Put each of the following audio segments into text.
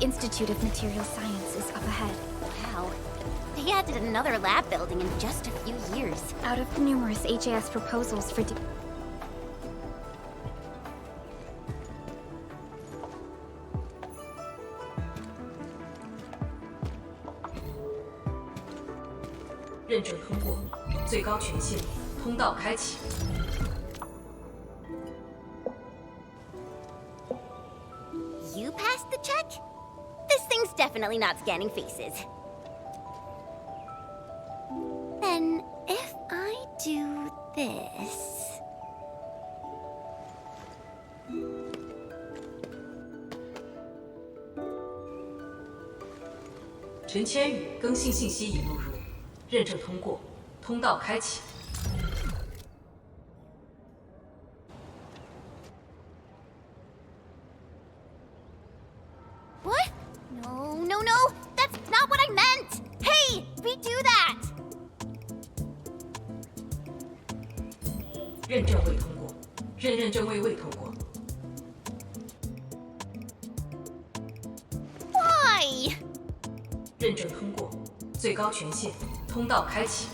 Institute of Material Science is up ahead. Wow. They added another lab building in just a few years. Out of the numerous HAS proposals for认证通过，最高权限，通道开启。You passed the check? This thing's definitely not scanning faces. Then, if I do this... 陈千羽更新信息已录入，认证通过，通道开启。 What? No, no, no! That's not what I meant! Hey! Redo that! 认证未通过，认证未通过。 Why? 认证通过，最高权限，通道开启。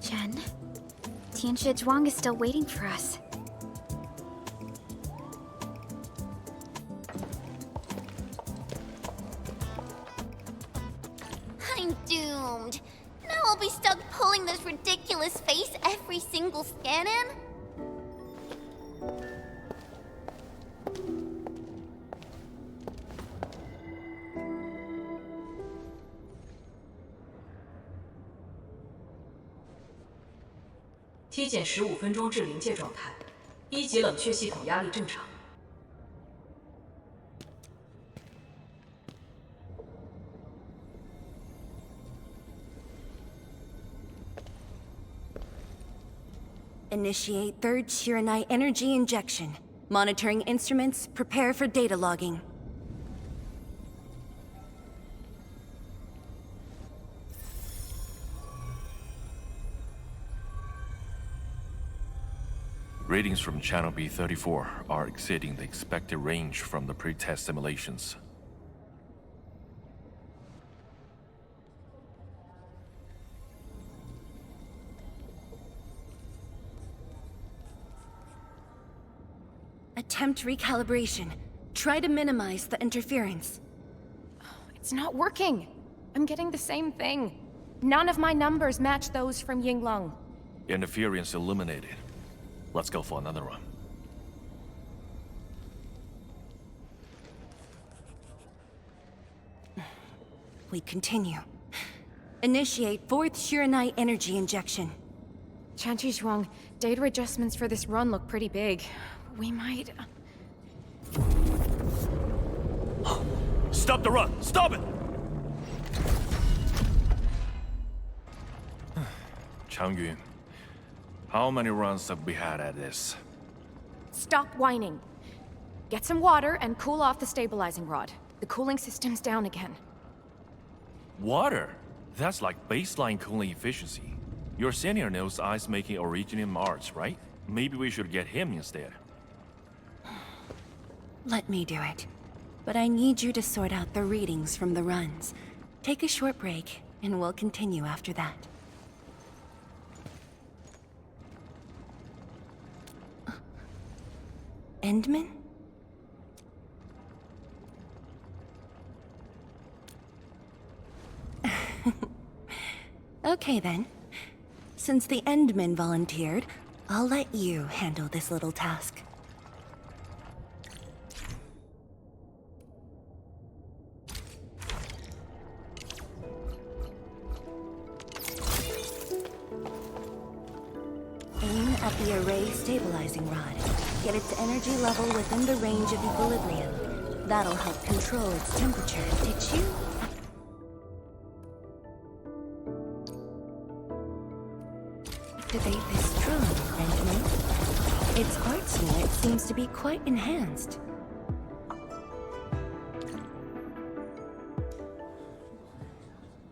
Chen, Tianxie Zhuang is still waiting for us. I'm doomed. Now I'll be stuck pulling this ridiculous face every single scan-in? T 减15分钟至临界状态，1级冷却系统压力正常。 Initiate third Xiranite energy injection. Monitoring instruments, prepare for data logging. Readings from Channel B34 are exceeding the expected range from the pre-test simulations. Attempt recalibration. Try to minimize the interference. It's not working. I'm getting the same thing. None of my numbers match those from Yinglong. Interference eliminated. Let's go for another run. We continue. Initiate fourth Xiranite energy injection. Tianxie Zhuang, data adjustments for this run look pretty big. We might... Stop the run! Stop it! Changyun, how many runs have we had at this? Stop whining. Get some water and cool off the stabilizing rod. The cooling system's down again. Water? That's like baseline cooling efficiency. Your senior knows ice-making originated in Mars, right? Maybe we should get him instead. Let me do it. But I need you to sort out the readings from the runs. Take a short break, and we'll continue after that. Endman? Okay then. Since the Endman volunteered, I'll let you handle this little task. Aim at the array stabilizing rod. Get its energy level within the range of equilibrium. That'll help control its temperature. Did you? Activate this drone, Endman. Its arts unit seems to be quite enhanced.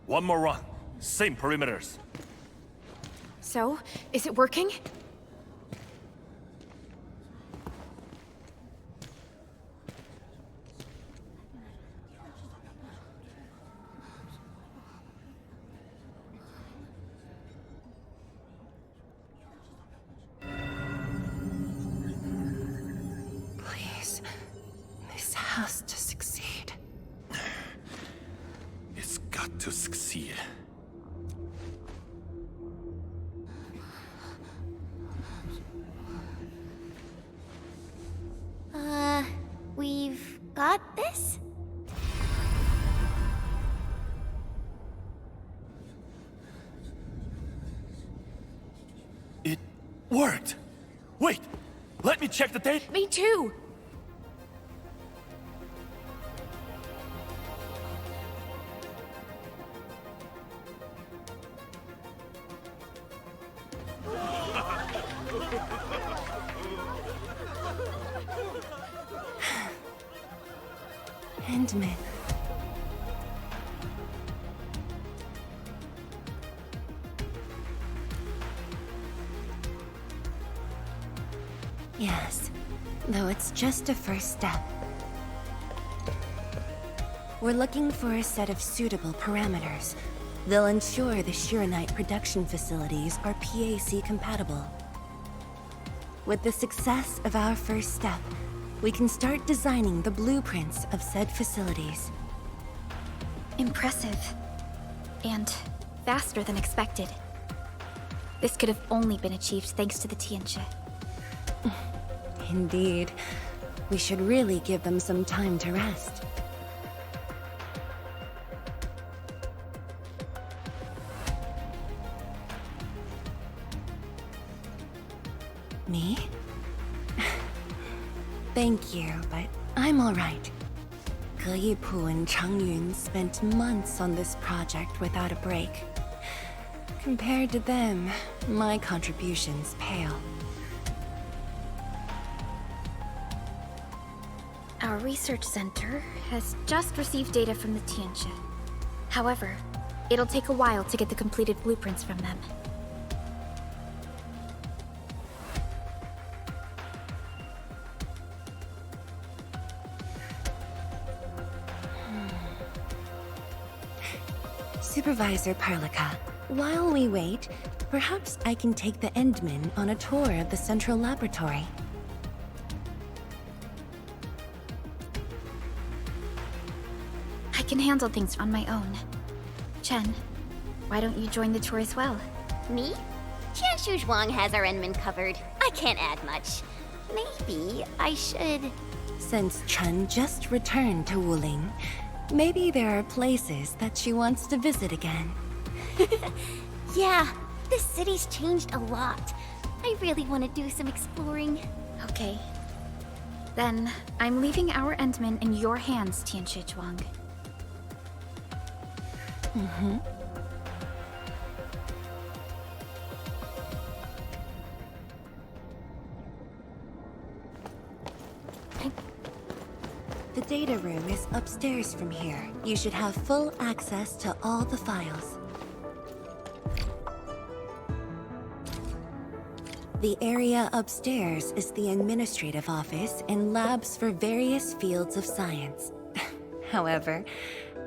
One more run. Same perimeters. So, is it working? This has to succeed. It's got to succeed. We've got this? It worked! Wait! Let me check the date! Me too! Endman. Yes, though it's just a first step. We're looking for a set of suitable parameters. They'll ensure the Xiranite production facilities are PAC compatible. With the success of our first step, we can start designing the blueprints of said facilities. Impressive. And faster than expected. This could have only been achieved thanks to the Tianchi. Indeed. We should really give them some time to rest. Me? Thank you, but I'm alright. Ge Yipu and Changyun spent months on this project without a break. Compared to them, my contributions pale. Our research center has just received data from the Tianchi. However, it'll take a while to get the completed blueprints from them. Supervisor Parlica, while we wait, perhaps I can take the Endman on a tour of the central laboratory. I can handle things on my own. Chen, why don't you join the tour as well? Me? Qianshu Zhuang has our Endman covered. I can't add much. Maybe I should... Since Chen just returned to Wuling, maybe there are places that she wants to visit again. Yeah, this city's changed a lot. I really want to do some exploring. Okay. Then, I'm leaving our Endman in your hands, Tianchi Zhuang. The data room is upstairs from here. You should have full access to all the files. The area upstairs is the administrative office and labs for various fields of science. However,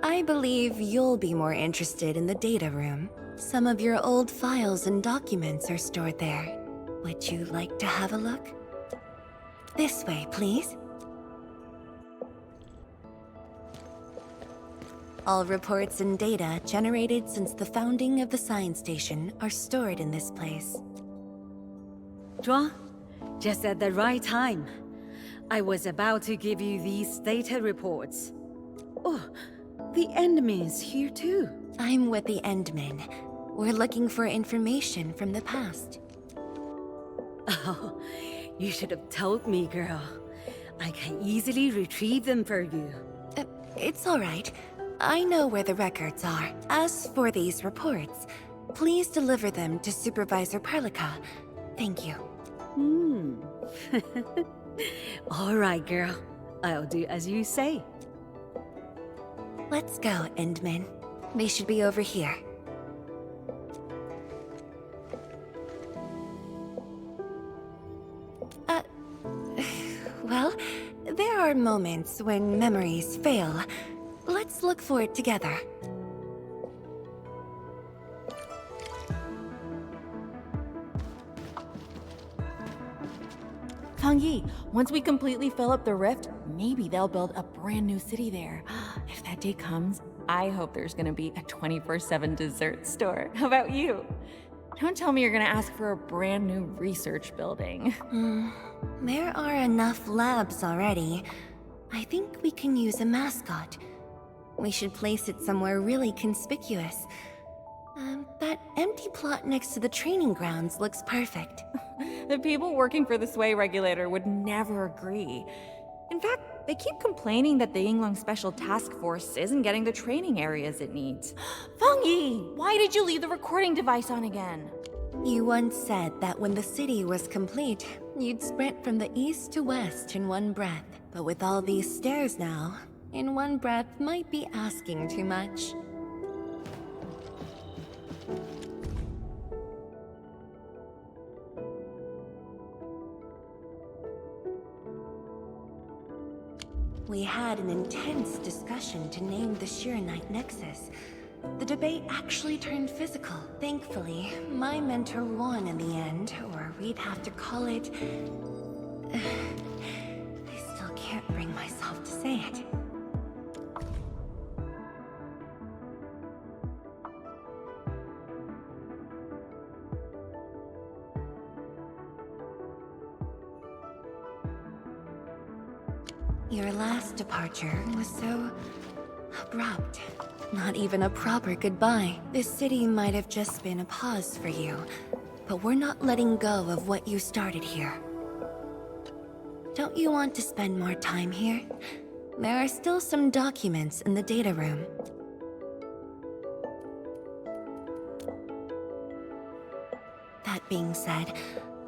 I believe you'll be more interested in the data room. Some of your old files and documents are stored there. Would you like to have a look? This way, please. All reports and data generated since the founding of the science station are stored in this place. Zhuang, just at the right time. I was about to give you these data reports. Oh, the Endman's here too. I'm with the Endmen. We're looking for information from the past. Oh, you should have told me, girl. I can easily retrieve them for you. It's all right. I know where the records are. As for these reports, please deliver them to Supervisor Parlica. Thank you. All right, girl. I'll do as you say. Let's go, Endman. They should be over here. Well, there are moments when memories fail. Let's look for it together. Fang Yi, once we completely fill up the rift, maybe they'll build a brand new city there. If that day comes, I hope there's gonna be a 24/7 dessert store. How about you? Don't tell me you're gonna ask for a brand new research building. There are enough labs already. I think we can use a mascot. We should place it somewhere really conspicuous. That empty plot next to the training grounds looks perfect. The people working for the Sway Regulator would never agree. In fact, they keep complaining that the Yinglong Special Task Force isn't getting the training areas it needs. Fang Yi, why did you leave the recording device on again? You once said that when the city was complete, you'd sprint from the east to west in one breath. But with all these stairs now, in one breath might be asking too much. We had an intense discussion to name the Xiranite Nexus. The debate actually turned physical. Thankfully, my mentor won in the end, or we'd have to call it... I still can't bring myself to say it. Your last departure was so abrupt. Not even a proper goodbye. This city might have just been a pause for you, but we're not letting go of what you started here. Don't you want to spend more time here? There are still some documents in the data room. That being said,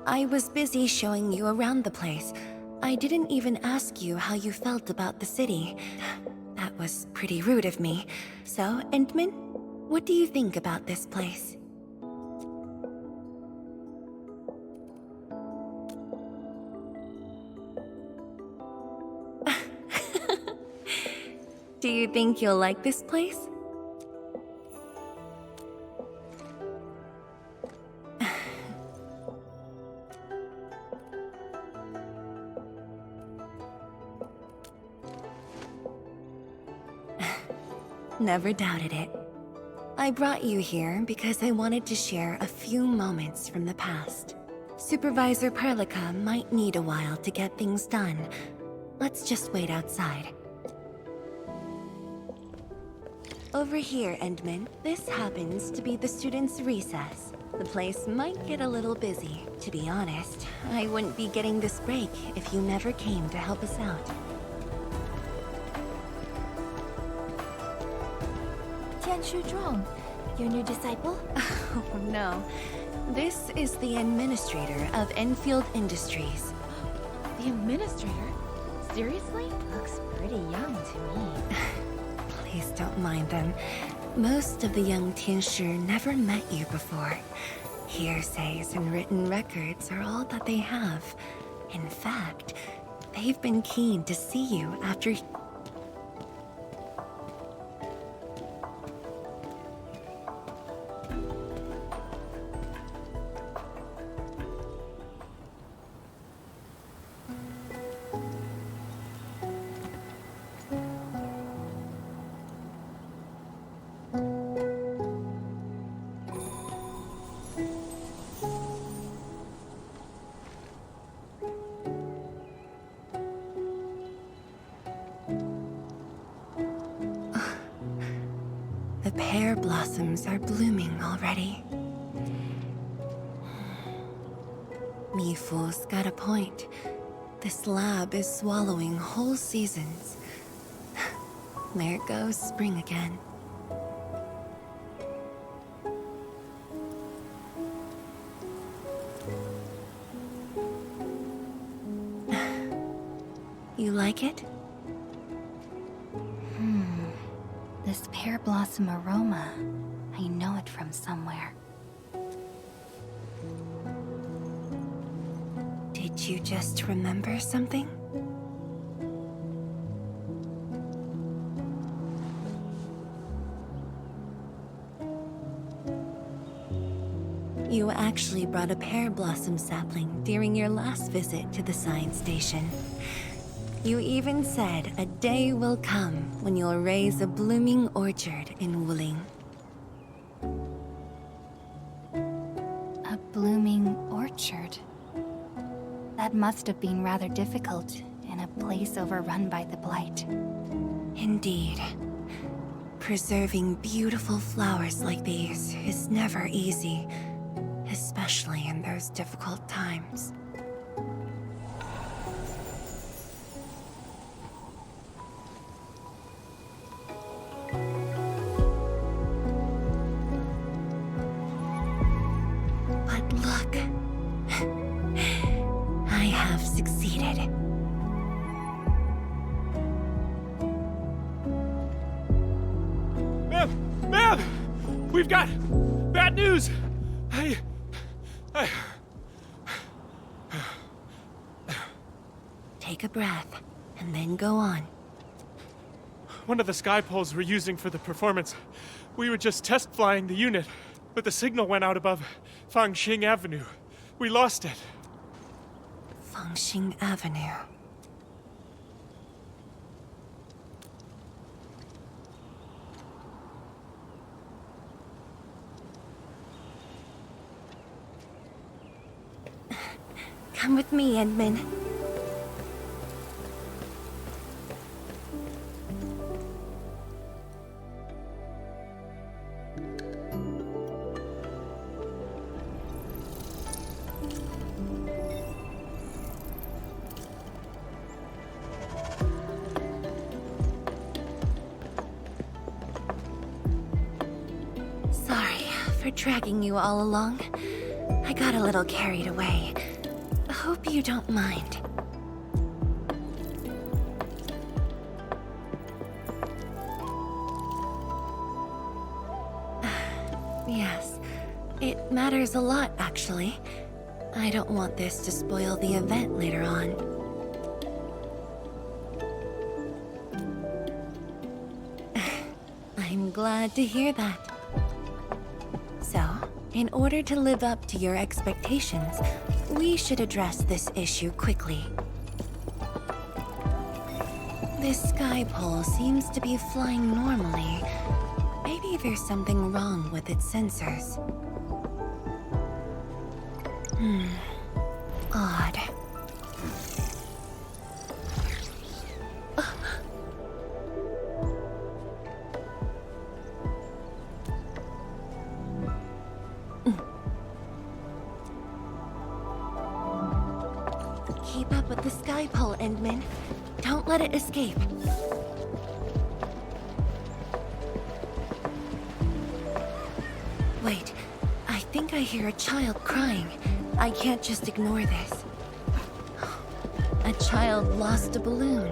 I was busy showing you around the place. I didn't even ask you how you felt about the city. That was pretty rude of me. So, Endman, what do you think about this place? Do you think you'll like this place? Never doubted it. I brought you here because I wanted to share a few moments from the past. Supervisor Perlica might need a while to get things done. Let's just wait outside. Over here, Endman. This happens to be the students' recess. The place might get a little busy. To be honest, I wouldn't be getting this break if you never came to help us out. Tianshu Zhuang, your new disciple? Oh no. This is the administrator of Enfield Industries. The administrator? Seriously? Looks pretty young to me. Please don't mind them. Most of the young Tianshi never met you before. Hearsays and written records are all that they have. In fact, they've been keen to see you after... The pear blossoms are blooming already. Mifu's got a point. This lab is swallowing whole seasons. There goes spring again. You like it? This pear blossom aroma. I know it from somewhere. Did you just remember something? You actually brought a pear blossom sapling during your last visit to the science station. You even said a day will come when you'll raise a blooming orchard in Wuling. A blooming orchard. That must have been rather difficult in a place overrun by the Blight. Indeed. Preserving beautiful flowers like these is never easy, especially in those difficult times. But look, I have succeeded. Ma'am! We've got bad news! Take a breath, and then go on. One of the sky poles we're using for the performance. We were just test flying the unit, but the signal went out above Fangxing Avenue. We lost it. Fangxing Avenue. Come with me, Edmund. Sorry for dragging you all along. I got a little carried away. Hope you don't mind. Yes, it matters a lot, actually. I don't want this to spoil the event later on. I'm glad to hear that. So, in order to live up to your expectations, we should address this issue quickly. This sky pole seems to be flying normally. Maybe there's something wrong with its sensors. Odd. Keep up with the sky pole, Endman. Don't let it escape. Wait, I think I hear a child crying. I can't just ignore this. A child lost a balloon.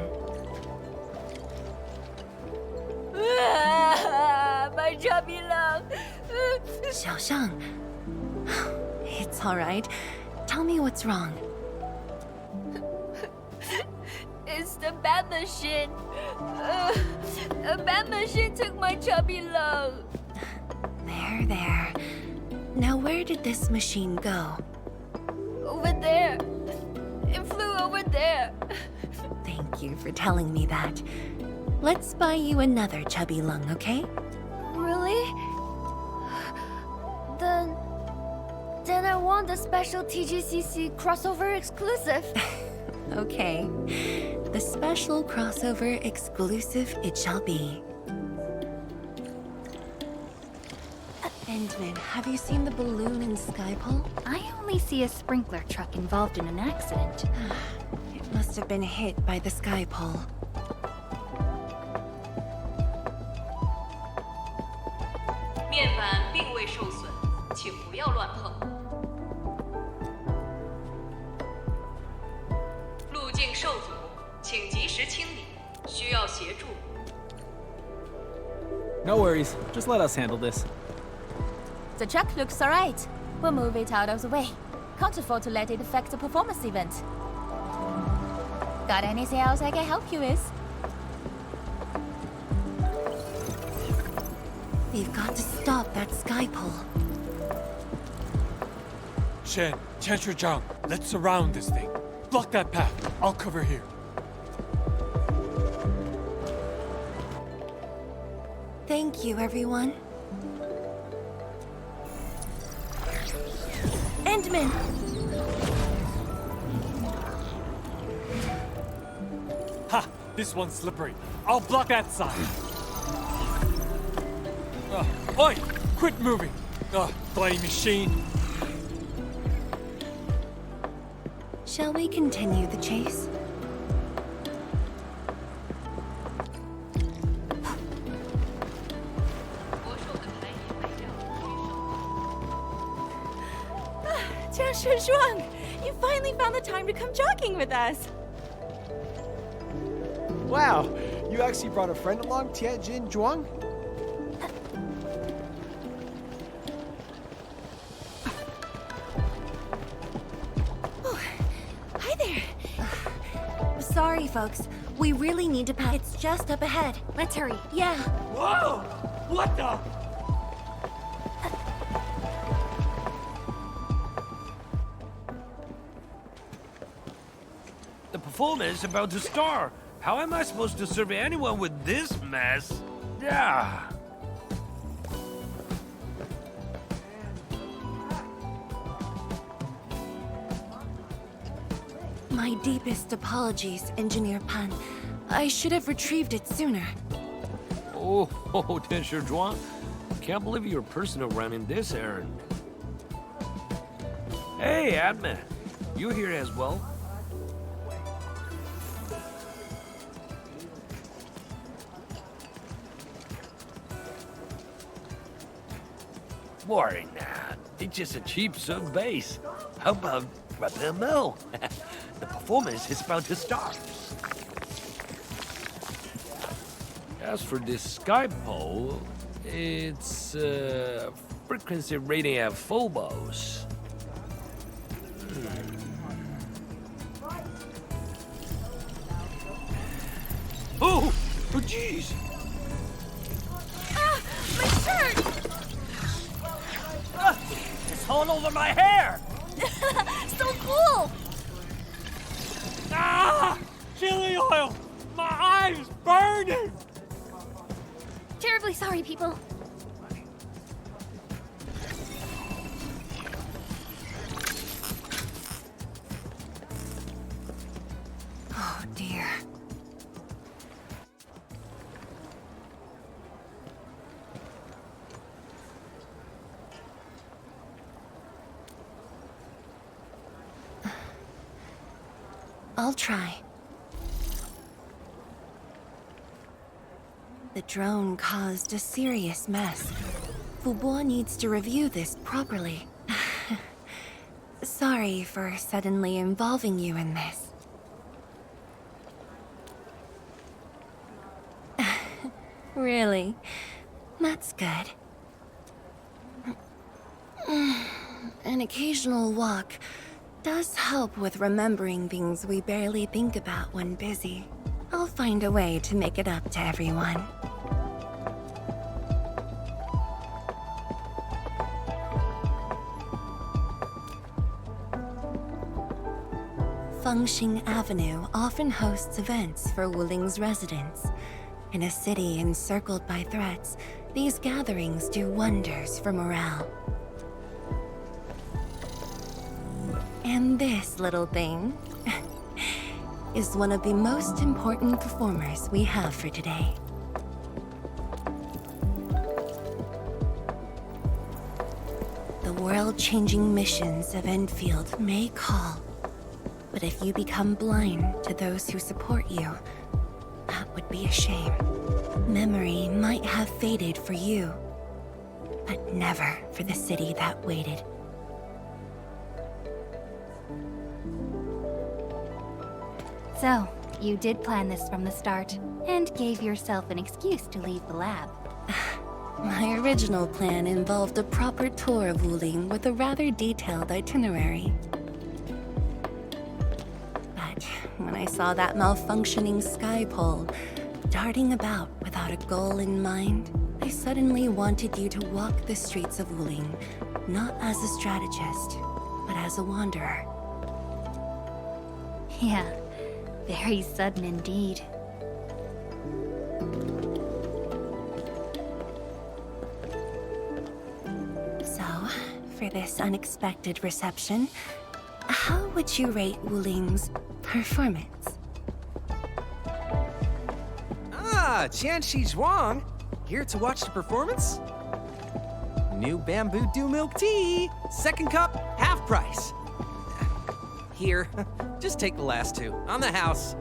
My chubby lung! Xiaoshang. It's all right. Tell me what's wrong. It's the bat machine. A bat machine took my chubby lung. There. Now where did this machine go? Over there. It flew over there. Thank you for telling me that. Let's buy you another chubby lung, okay? Really? Then I want the special TGCC crossover exclusive. Okay. The special crossover exclusive it shall be. Endman, have you seen the balloon in Skypole? I only see a sprinkler truck involved in an accident. It must have been hit by the Skypole. 面板并未受损，请不要乱碰。路径受阻，请及时清理，需要协助。No worries, just let us handle this. The truck looks alright. We'll move it out of the way. Can't afford to let it affect the performance event. Got anything else I can help you with? We've got to stop that Skypole. Shen, Zhang, let's surround this thing. Block that path. I'll cover here. Thank you, everyone. Endman! Ha! This one's slippery. I'll block that side. Oi! Quit moving! Bloody machine. Shall we continue the chase? Zhuang, you finally found the time to come jogging with us. Wow, you actually brought a friend along, Tianjin Zhuang? Hi there. Sorry, folks. We really need to pass. It's just up ahead. Let's hurry. Yeah. Whoa! What the? The performance is about to start. How am I supposed to serve anyone with this mess? Yeah. My deepest apologies, Engineer Pan. I should have retrieved it sooner. Oh, Tensher Zhuang. Can't believe you're personal running this errand. Hey, Admin. You here as well? Worry not. It's just a cheap sub base. How about rather mill? The performance is about to start. As for this sky pole, it's frequency rating at phobos. Oh, jeez! Ah, my shirt! It's all over my hair! So cool! Ah! Chili oil! My eyes burning! Terribly sorry, people. Oh, dear. I'll try. The drone caused a serious mess. Fubo needs to review this properly. Sorry for suddenly involving you in this. Really? That's good. An occasional walk does help with remembering things we barely think about when busy. I'll find a way to make it up to everyone. Fengxing Avenue often hosts events for Wuling's residents. In a city encircled by threats, these gatherings do wonders for morale. And this little thing is one of the most important performers we have for today. The world-changing missions of Enfield may call, but if you become blind to those who support you, that would be a shame. Memory might have faded for you, but never for the city that waited. So, you did plan this from the start, and gave yourself an excuse to leave the lab. My original plan involved a proper tour of Wuling with a rather detailed itinerary. But when I saw that malfunctioning sky pole, darting about without a goal in mind, I suddenly wanted you to walk the streets of Wuling, not as a strategist, but as a wanderer. Yeah, very sudden indeed. So, for this unexpected reception, how would you rate Wuling's performance? Ah, Qianxi Zhuang. Here to watch the performance? New bamboo dew milk tea. Second cup, half price. Here, just take the last two. On the house.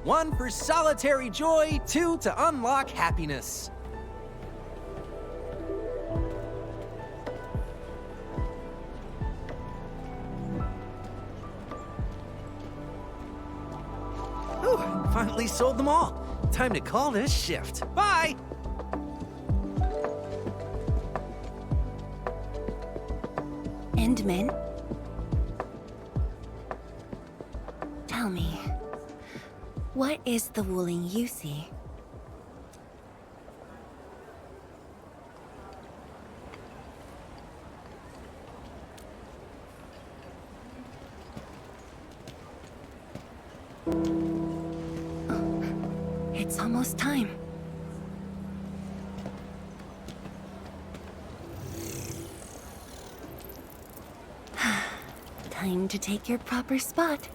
One for solitary joy, two to unlock happiness. Whew, finally sold them all. Time to call this shift. Bye! Endman? Tell me, what is the Wuling you see? It's almost time. Time to take your proper spot.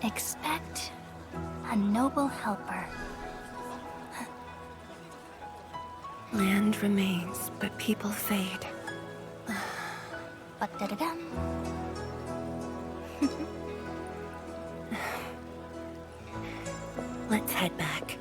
Expect a noble helper. Land remains, but people fade. But da-da-dum. Let's head back.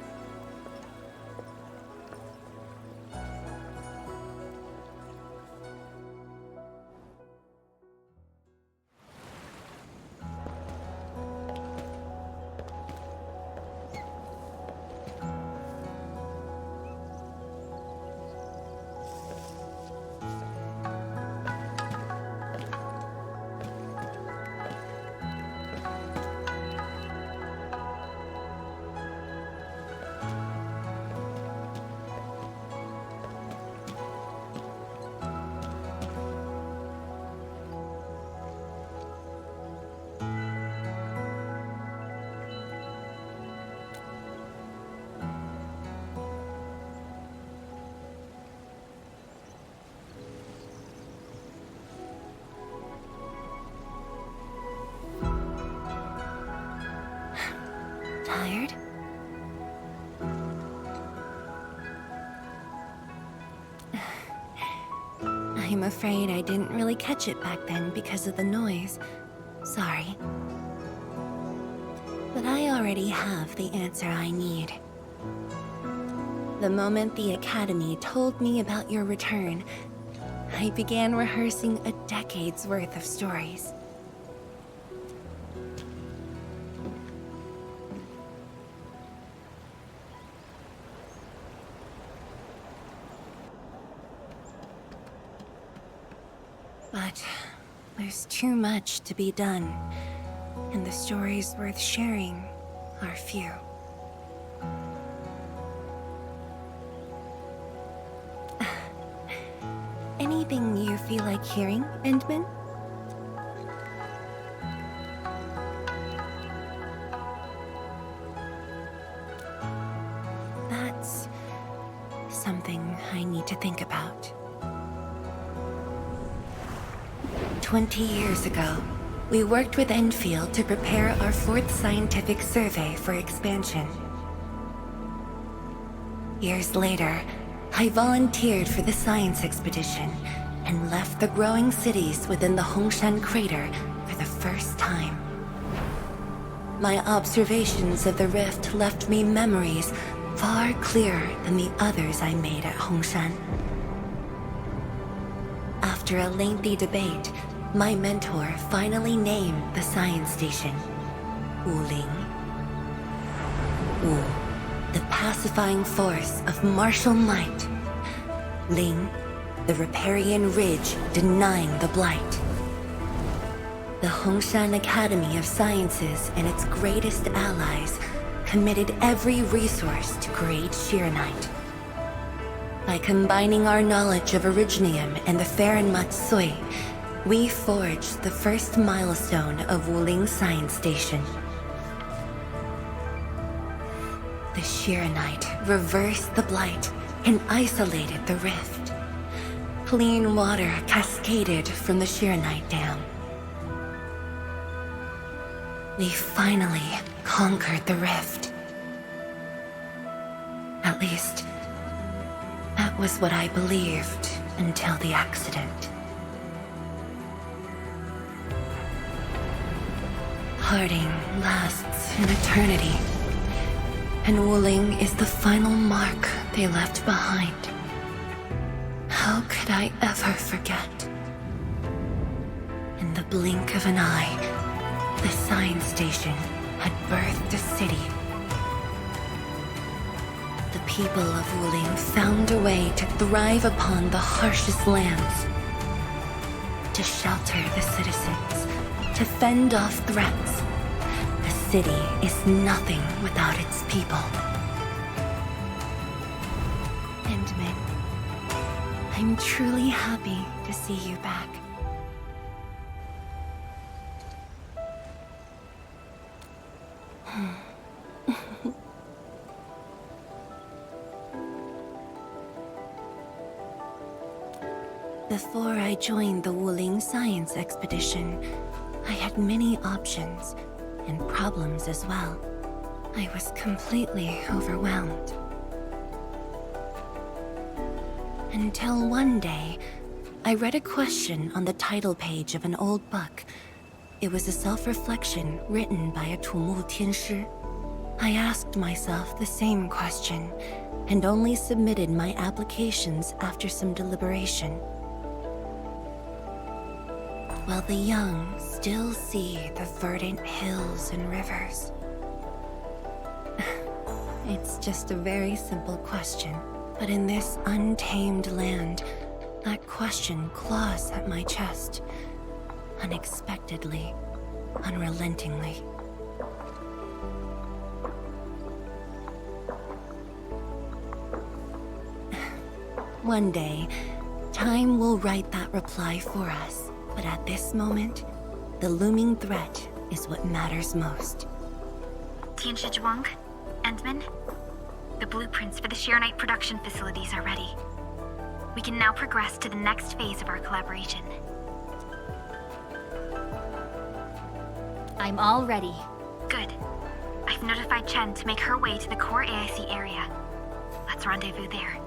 Tired? I'm afraid I didn't really catch it back then because of the noise. Sorry. But I already have the answer I need. The moment the Academy told me about your return, I began rehearsing a decade's worth of stories. There's too much to be done, and the stories worth sharing are few. Anything you feel like hearing, Endman? That's something I need to think about. 20 years ago, we worked with Endfield to prepare our 4th scientific survey for expansion. Years later, I volunteered for the science expedition and left the growing cities within the Hongshan crater for the first time. My observations of the rift left me memories far clearer than the others I made at Hongshan. After a lengthy debate, my mentor finally named the science station Wuling. Wu, the pacifying force of martial might. Ling, the riparian ridge denying the blight. The Hongshan Academy of Sciences and its greatest allies committed every resource to create Xiranite. By combining our knowledge of Originium and the Farron Matsui, we forged the first milestone of Wuling Science Station. The Xiranite reversed the blight and isolated the rift. Clean water cascaded from the Xiranite Dam. We finally conquered the rift. At least, that was what I believed until the accident. Parting lasts an eternity, and Wuling is the final mark they left behind. How could I ever forget? In the blink of an eye, the science station had birthed a city. The people of Wuling found a way to thrive upon the harshest lands, to shelter the citizens, to fend off threats. A city is nothing without its people. Endman, I'm truly happy to see you back. Before I joined the Wuling Science Expedition, I had many options, and problems as well. I was completely overwhelmed. Until one day, I read a question on the title page of an old book. It was a self-reflection written by a Tumu Tianshi. I asked myself the same question, and only submitted my applications after some deliberation. While the young still see the verdant hills and rivers. It's just a very simple question, but in this untamed land, that question claws at my chest, unexpectedly, unrelentingly. One day, time will write that reply for us. But at this moment, the looming threat is what matters most. Tianshi Zhuang, Endman, the blueprints for the Xiranite production facilities are ready. We can now progress to the next phase of our collaboration. I'm all ready. Good. I've notified Chen to make her way to the core AIC area. Let's rendezvous there.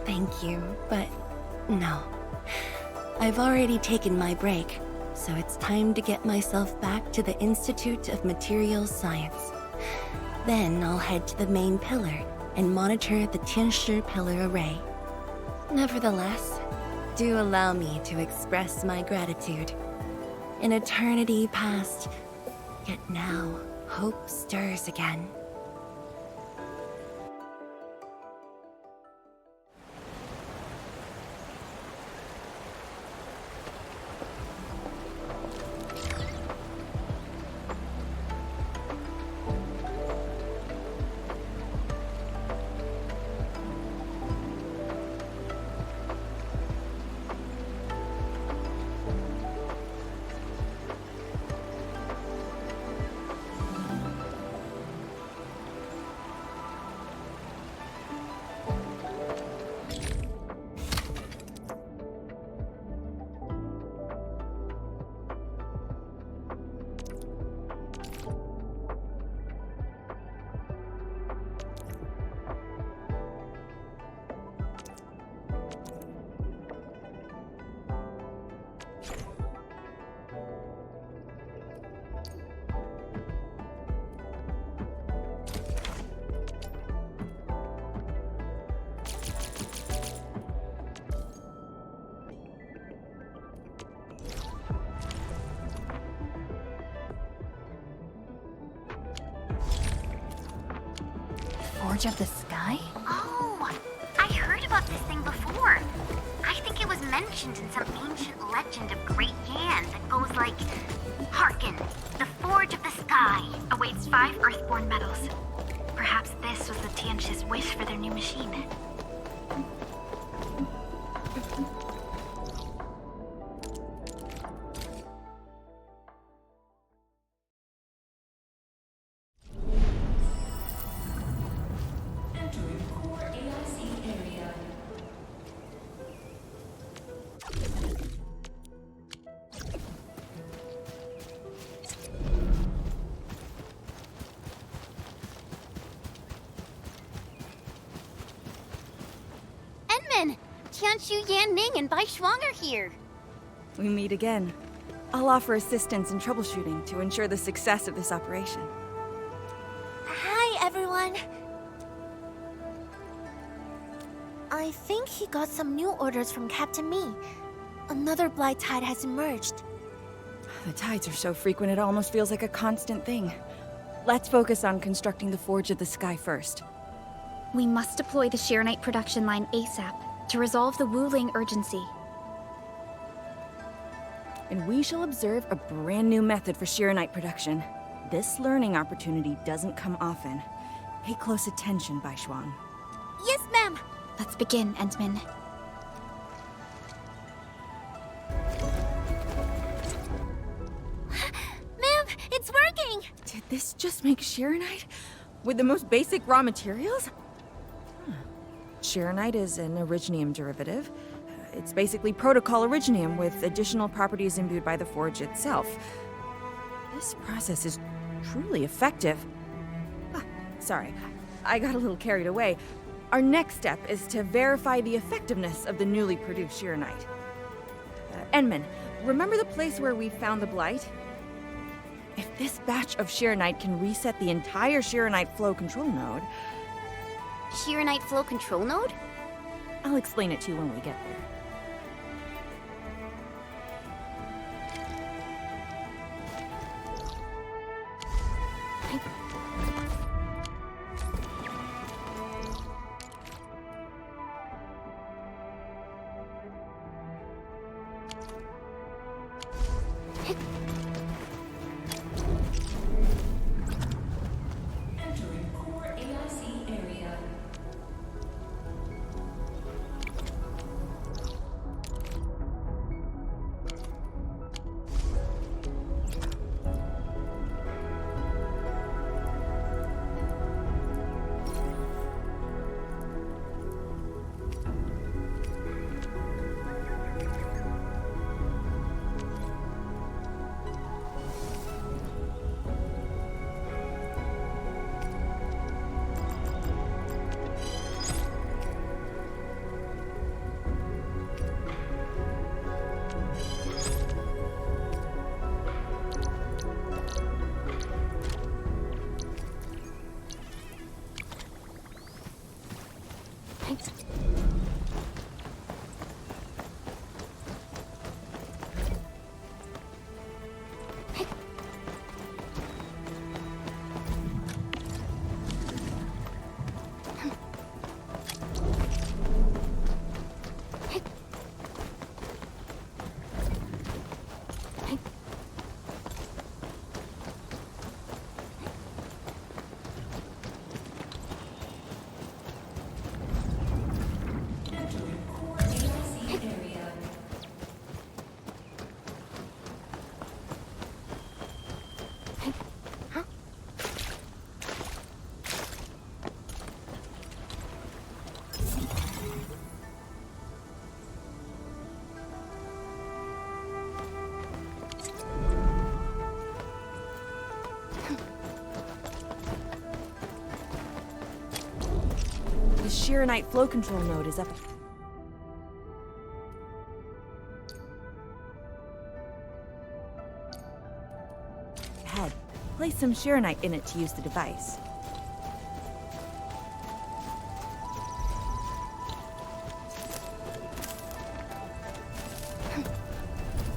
Thank you, but no. I've already taken my break. so it's time to get myself back to the Institute of Materials Science. Then I'll head to the main pillar and monitor the Tianshi pillar array. Nevertheless, do allow me to express my gratitude. An eternity passed, yet now hope stirs again. Forge of the Sky? Oh, I heard about this thing before. I think it was mentioned in some ancient legend of Great Yan that goes like, "Hearken, the Forge of the Sky awaits 5 Earthborn metals." Perhaps this was the Tianchi's wish for their new machine. Tianshu, Yan Ning, and Bai Shuang are here. We meet again. I'll offer assistance in troubleshooting to ensure the success of this operation. Hi, everyone. I think he got some new orders from Captain Mi. Another blight tide has emerged. The tides are so frequent it almost feels like a constant thing. Let's focus on constructing the Forge of the Sky first. We must deploy the Xiranite production line ASAP to resolve the Wuling urgency. And we shall observe a brand new method for Xiranite production. This learning opportunity doesn't come often. Pay close attention, Bai Shuang. Yes, ma'am. Let's begin, Endman. Ma'am, it's working! Did this just make Xiranite? With the most basic raw materials? Xiranite is an originium derivative. It's basically protocol originium with additional properties imbued by the forge itself. This process is truly effective. Sorry, I got a little carried away. Our next step is to verify the effectiveness of the newly produced Xiranite. Enman, remember the place where we found the blight? If this batch of Xiranite can reset the entire Xiranite flow control node... Xiranite flow control node? I'll explain it to you when we get there. The Xiranite flow control node is up. Ahead. Place some Xiranite in it to use the device.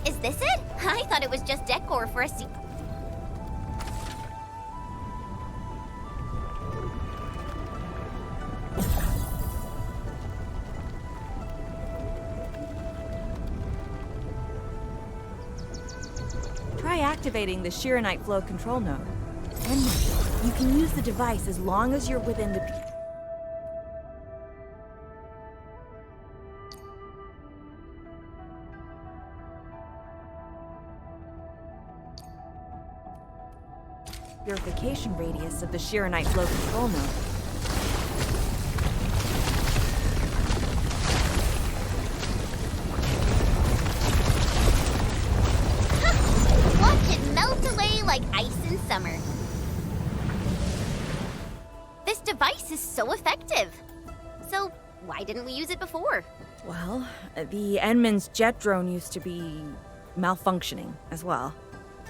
Is this it? I thought it was just decor for a Try activating the Xiranite flow control node. And you can use the device as long as you're within the... purification radius of the Xiranite flow control node. Watch it melt away like ice in summer. This device is so effective. So why didn't we use it before? Well, the Enman's jet drone used to be malfunctioning as well.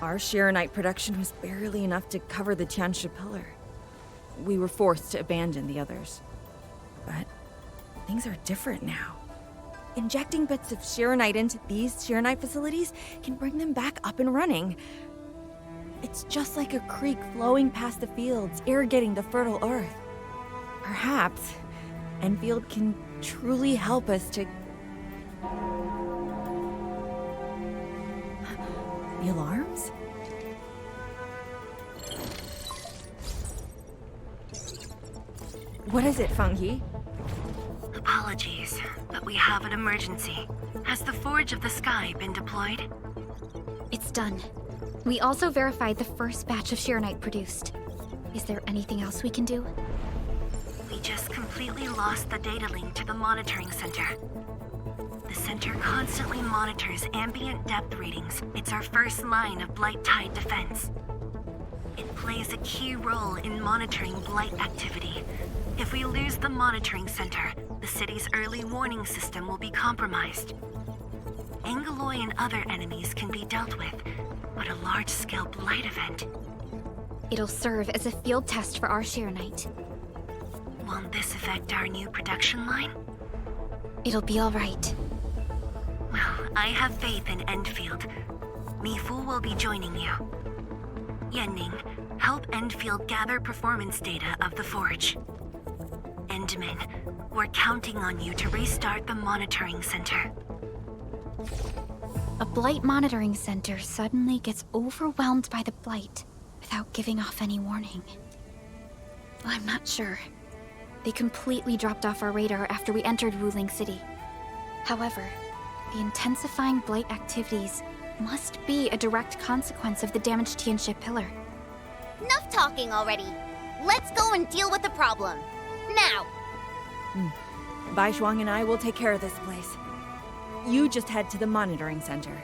Our Xiranite production was barely enough to cover the Tianshi pillar. We were forced to abandon the others. But things are different now. Injecting bits of Xiranite into these Xiranite facilities can bring them back up and running. It's just like a creek flowing past the fields, irrigating the fertile earth. Perhaps Enfield can truly help us to... The alarms? What is it, Fengyi? Apologies, but we have an emergency. Has the Forge of the Sky been deployed? It's done. We also verified the first batch of Xiranite produced. Is there anything else we can do? We just completely lost the data link to the monitoring center. The center constantly monitors ambient depth readings. It's our first line of Blight Tide defense. It plays a key role in monitoring Blight activity. If we lose the monitoring center, the city's early warning system will be compromised. Angaloy and other enemies can be dealt with, but a large-scale Blight event... It'll serve as a field test for our Xiranite. Won't this affect our new production line? It'll be all right. Well, I have faith in Endfield. Mifu will be joining you. Yenning, help Endfield gather performance data of the Forge. Endman, we're counting on you to restart the monitoring center. A Blight monitoring center suddenly gets overwhelmed by the Blight without giving off any warning. I'm not sure. They completely dropped off our radar after we entered Wuling City. However, the intensifying Blight activities must be a direct consequence of the damaged Tianshi pillar. Enough talking already. Let's go and deal with the problem. Now! Bai Shuang and I will take care of this place. You just head to the monitoring center.